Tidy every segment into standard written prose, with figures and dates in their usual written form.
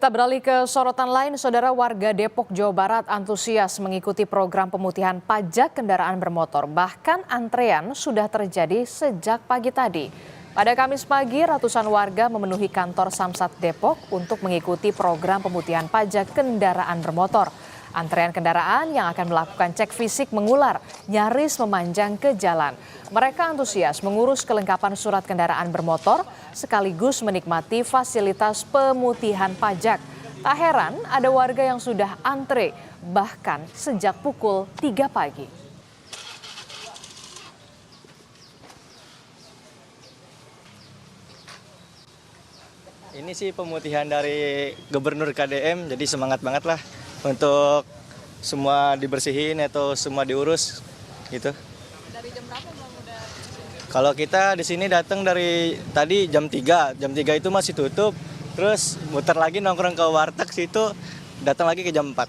Kita beralih ke sorotan lain, saudara. Warga Depok, Jawa Barat antusias mengikuti program pemutihan pajak kendaraan bermotor. Bahkan antrean sudah terjadi sejak pagi tadi. Pada Kamis pagi, ratusan warga memenuhi kantor Samsat Depok untuk mengikuti program pemutihan pajak kendaraan bermotor. Antrean kendaraan yang akan melakukan cek fisik mengular, nyaris memanjang ke jalan. Mereka antusias mengurus kelengkapan surat kendaraan bermotor sekaligus menikmati fasilitas pemutihan pajak. Tak heran ada warga yang sudah antre bahkan sejak pukul 3 pagi. Ini sih pemutihan dari Gubernur KDM, jadi semangat banget lah untuk semua dibersihin atau semua diurus gitu. Dari jam berapa Bang udah? Kalau kita di sini datang dari tadi jam 3 itu masih tutup, terus muter lagi nongkrong ke warteg situ, datang lagi ke jam 4.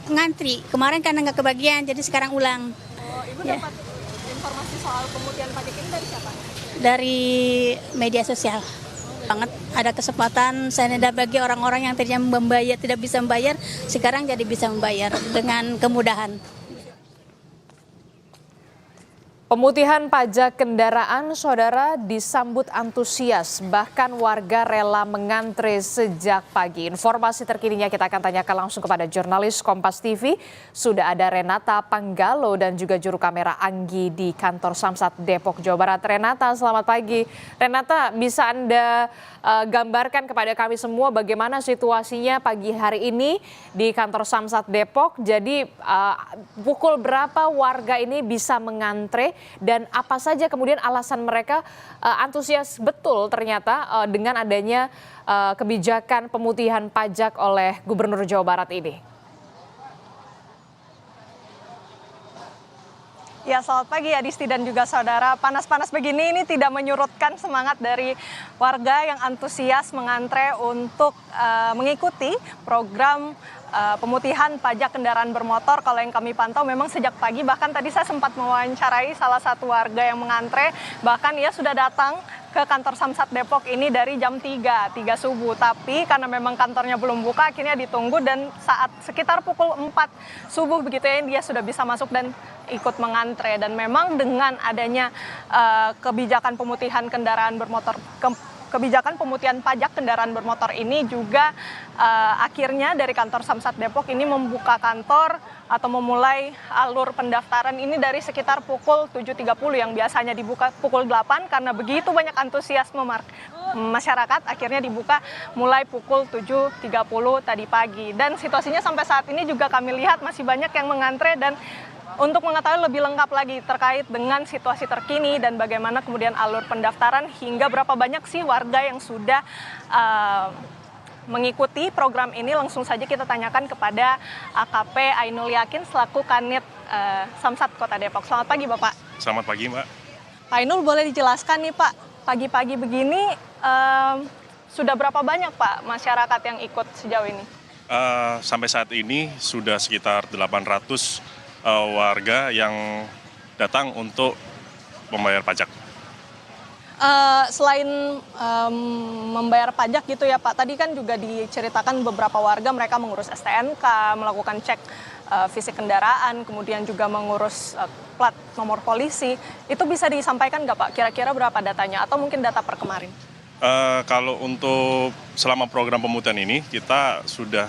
Ngantri, kemarin karena nggak kebagian, jadi sekarang ulang. Oh, Ibu Ya. dapat informasi soal pemutihan pajak ini dari siapa? Dari media sosial. Banget ada kesempatan saya bagi orang-orang yang tadinya membayar tidak bisa membayar, sekarang jadi bisa membayar dengan kemudahan. Pemutihan pajak kendaraan, saudara, disambut antusias. Bahkan warga rela mengantre sejak pagi. Informasi terkininya kita akan tanyakan langsung kepada jurnalis Kompas TV. Sudah ada Renata Panggalo dan juga juru kamera Anggi di kantor Samsat Depok, Jawa Barat. Renata, selamat pagi. Renata, bisa Anda gambarkan kepada kami semua bagaimana situasinya pagi hari ini di kantor Samsat Depok? Jadi pukul berapa warga ini bisa mengantre? Dan apa saja kemudian alasan mereka antusias betul ternyata dengan adanya kebijakan pemutihan pajak oleh Gubernur Jawa Barat ini? Ya, selamat pagi Adisti dan juga saudara. Panas-panas begini ini tidak menyurutkan semangat dari warga yang antusias mengantre untuk mengikuti program pemutihan pajak kendaraan bermotor. Kalau yang kami pantau memang sejak pagi, bahkan tadi saya sempat mewawancarai salah satu warga yang mengantre, bahkan ia sudah datang ke kantor Samsat Depok ini dari jam 3 subuh. Tapi karena memang kantornya belum buka, akhirnya ditunggu dan saat sekitar pukul 4 subuh begitu ya, dia sudah bisa masuk dan ikut mengantre. Dan memang dengan adanya kebijakan pemutihan kendaraan bermotor, kebijakan pemutihan pajak kendaraan bermotor ini juga akhirnya dari kantor Samsat Depok ini membuka kantor atau memulai alur pendaftaran ini dari sekitar pukul 7.30 yang biasanya dibuka pukul 8 karena begitu banyak antusiasme masyarakat, akhirnya dibuka mulai pukul 7.30 tadi pagi. Dan situasinya sampai saat ini juga kami lihat masih banyak yang mengantre. Dan untuk mengetahui lebih lengkap lagi terkait dengan situasi terkini dan bagaimana kemudian alur pendaftaran hingga berapa banyak sih warga yang sudah mengikuti program ini, langsung saja kita tanyakan kepada AKP Ainul Yakin selaku Kanit Samsat Kota Depok. Selamat pagi Bapak. Selamat pagi Mbak. Pak Ainul, boleh dijelaskan nih Pak, pagi-pagi begini sudah berapa banyak Pak masyarakat yang ikut sejauh ini? Sampai saat ini sudah sekitar 800 warga yang datang untuk membayar pajak. Selain membayar pajak gitu ya Pak, tadi kan juga diceritakan beberapa warga mereka mengurus STNK, melakukan cek fisik kendaraan, kemudian juga mengurus plat nomor polisi. Itu bisa disampaikan nggak Pak, kira-kira berapa datanya atau mungkin data per kemarin? Kalau untuk selama program pemutihan ini kita sudah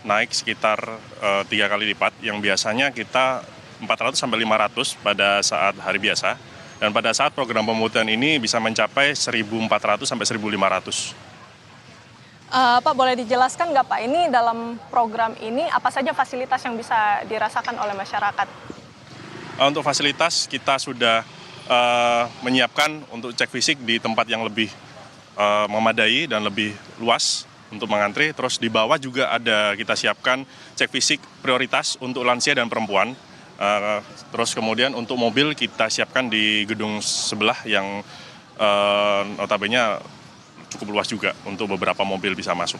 naik sekitar 3 kali lipat, yang biasanya kita 400 sampai 500 pada saat hari biasa, dan pada saat program pemutihan ini bisa mencapai 1.400 sampai 1.500. Pak, boleh dijelaskan nggak Pak, ini dalam program ini apa saja fasilitas yang bisa dirasakan oleh masyarakat? Untuk fasilitas kita sudah menyiapkan untuk cek fisik di tempat yang lebih memadai dan lebih luas untuk mengantre. Terus di bawah juga ada kita siapkan cek fisik prioritas untuk lansia dan perempuan. Terus kemudian untuk mobil kita siapkan di gedung sebelah yang notabene cukup luas juga untuk beberapa mobil bisa masuk.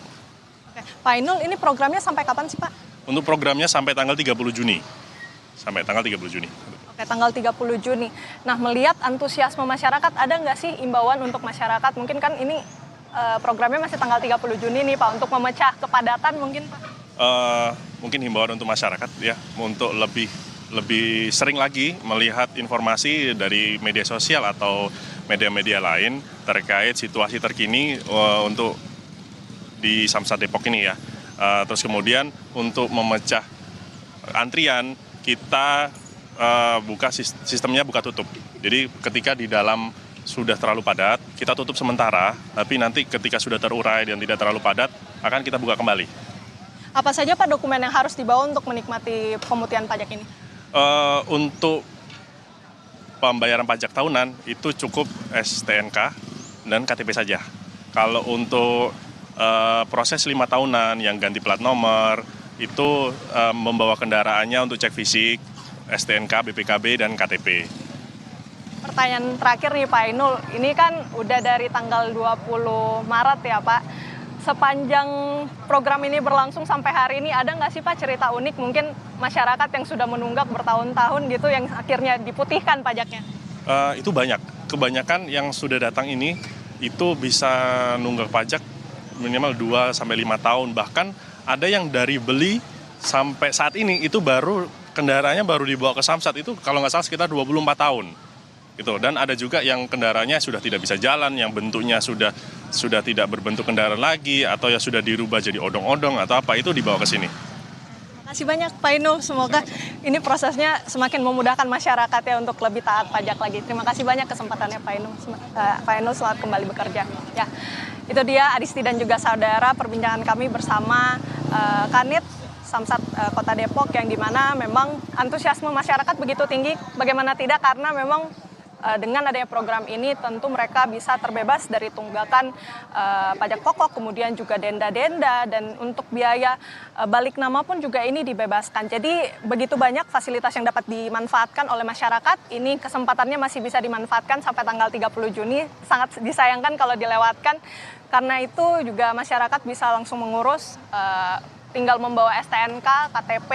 Oke. Pak Ainul, ini programnya sampai kapan sih Pak? Untuk programnya sampai tanggal 30 Juni. Sampai tanggal 30 Juni. Oke, tanggal 30 Juni. Nah, melihat antusiasme masyarakat, ada nggak sih imbauan untuk masyarakat? Mungkin kan ini programnya masih tanggal 30 Juni nih Pak, untuk memecah kepadatan mungkin Pak. Mungkin himbauan untuk masyarakat ya, untuk lebih sering lagi melihat informasi dari media sosial atau media-media lain terkait situasi terkini untuk di Samsat Depok ini ya. Terus kemudian untuk memecah antrian kita sistemnya buka tutup. Jadi ketika di dalam sudah terlalu padat, kita tutup sementara, tapi nanti ketika sudah terurai dan tidak terlalu padat, akan kita buka kembali. Apa saja Pak dokumen yang harus dibawa untuk menikmati pemutihan pajak ini? Untuk pembayaran pajak tahunan itu cukup STNK dan KTP saja. Kalau untuk proses 5 tahunan yang ganti plat nomor, itu membawa kendaraannya untuk cek fisik, STNK, BPKB, dan KTP. Pertanyaan terakhir nih Pak Ainul, ini kan udah dari tanggal 20 Maret ya Pak. Sepanjang program ini berlangsung sampai hari ini, ada nggak sih Pak cerita unik mungkin masyarakat yang sudah menunggak bertahun-tahun gitu yang akhirnya diputihkan pajaknya? Itu banyak. Kebanyakan yang sudah datang ini itu bisa nunggak pajak minimal 2-5 tahun. Bahkan ada yang dari beli sampai saat ini itu baru kendaraannya baru dibawa ke Samsat, itu kalau nggak salah sekitar 24 tahun. Gitu. Dan ada juga yang kendaraannya sudah tidak bisa jalan, yang bentuknya sudah tidak berbentuk kendaraan lagi, atau ya sudah dirubah jadi odong-odong atau apa, itu dibawa ke sini. Terima kasih banyak Pak Ainul, semoga ini prosesnya semakin memudahkan masyarakat ya untuk lebih taat pajak lagi. Terima kasih banyak kesempatannya Pak Ainul. Pak Ainul selamat kembali bekerja. Ya, itu dia Adisti dan juga saudara perbincangan kami bersama Kanit Samsat Kota Depok, yang dimana memang antusiasme masyarakat begitu tinggi, bagaimana tidak, karena memang dengan adanya program ini tentu mereka bisa terbebas dari tunggakan pajak pokok, kemudian juga denda-denda, dan untuk biaya balik nama pun juga ini dibebaskan. Jadi begitu banyak fasilitas yang dapat dimanfaatkan oleh masyarakat. Ini kesempatannya masih bisa dimanfaatkan sampai tanggal 30 Juni. Sangat disayangkan kalau dilewatkan. Karena itu juga masyarakat bisa langsung mengurus, tinggal membawa STNK, KTP,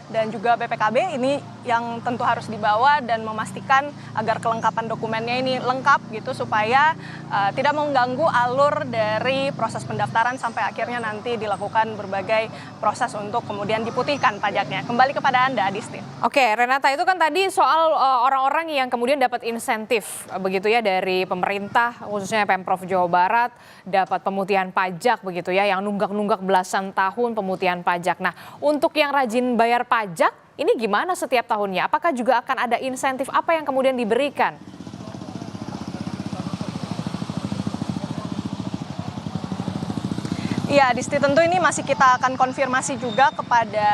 dan juga BPKB ini yang tentu harus dibawa, dan memastikan agar kelengkapan dokumennya ini lengkap gitu, supaya tidak mengganggu alur dari proses pendaftaran sampai akhirnya nanti dilakukan berbagai proses untuk kemudian diputihkan pajaknya. Kembali kepada Anda, Adisti. Oke, Renata, itu kan tadi soal orang-orang yang kemudian dapat insentif begitu ya dari pemerintah, khususnya Pemprov Jawa Barat, dapat pemutihan pajak begitu ya, yang nunggak-nunggak belasan tahun pemutihan pajak. Nah, untuk yang rajin bayar pajak, ini gimana setiap tahunnya? Apakah juga akan ada insentif apa yang kemudian diberikan? Iya, Disti, tentu ini masih kita akan konfirmasi juga kepada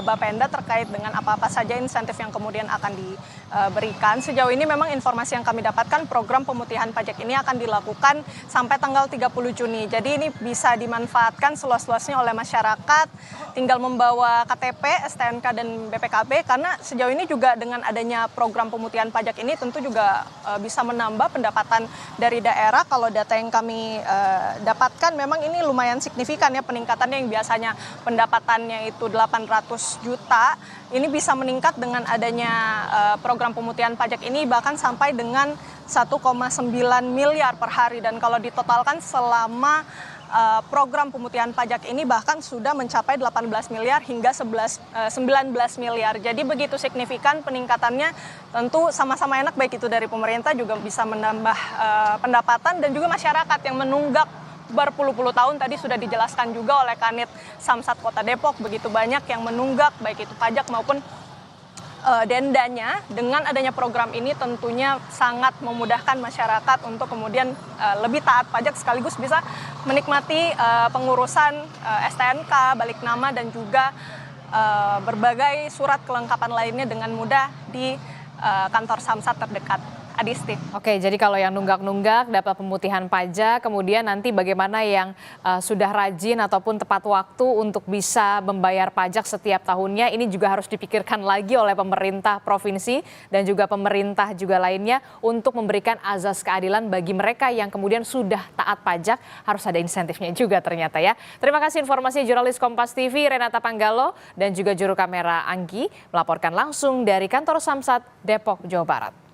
Bapenda terkait dengan apa-apa saja insentif yang kemudian akan diberikan. Sejauh ini memang informasi yang kami dapatkan, program pemutihan pajak ini akan dilakukan sampai tanggal 30 Juni. Jadi ini bisa dimanfaatkan seluas-luasnya oleh masyarakat, tinggal membawa KTP, STNK, dan BPKB, karena sejauh ini juga dengan adanya program pemutihan pajak ini tentu juga bisa menambah pendapatan dari daerah. Kalau data yang kami dapatkan memang ini lumayan signifikan ya peningkatannya, yang biasanya pendapatannya itu 800 juta, ini bisa meningkat dengan adanya program pemutihan pajak ini bahkan sampai dengan 1,9 miliar per hari. Dan kalau ditotalkan selama program pemutihan pajak ini bahkan sudah mencapai 18 miliar hingga 19 miliar. Jadi begitu signifikan peningkatannya, tentu sama-sama enak, baik itu dari pemerintah juga bisa menambah pendapatan, dan juga masyarakat yang menunggak berpuluh-puluh tahun. Tadi sudah dijelaskan juga oleh Kanit Samsat Kota Depok, begitu banyak yang menunggak baik itu pajak maupun dendanya. Dengan adanya program ini tentunya sangat memudahkan masyarakat untuk kemudian lebih taat pajak, sekaligus bisa menikmati pengurusan STNK, balik nama, dan juga berbagai surat kelengkapan lainnya dengan mudah di kantor Samsat terdekat. Adisti. Oke, jadi kalau yang nunggak-nunggak dapat pemutihan pajak, kemudian nanti bagaimana yang sudah rajin ataupun tepat waktu untuk bisa membayar pajak setiap tahunnya, ini juga harus dipikirkan lagi oleh pemerintah provinsi dan juga pemerintah juga lainnya untuk memberikan azas keadilan bagi mereka yang kemudian sudah taat pajak, harus ada insentifnya juga ternyata ya. Terima kasih informasi jurnalis Kompas TV Renata Panggalo dan juga juru kamera Anggi melaporkan langsung dari kantor Samsat Depok, Jawa Barat.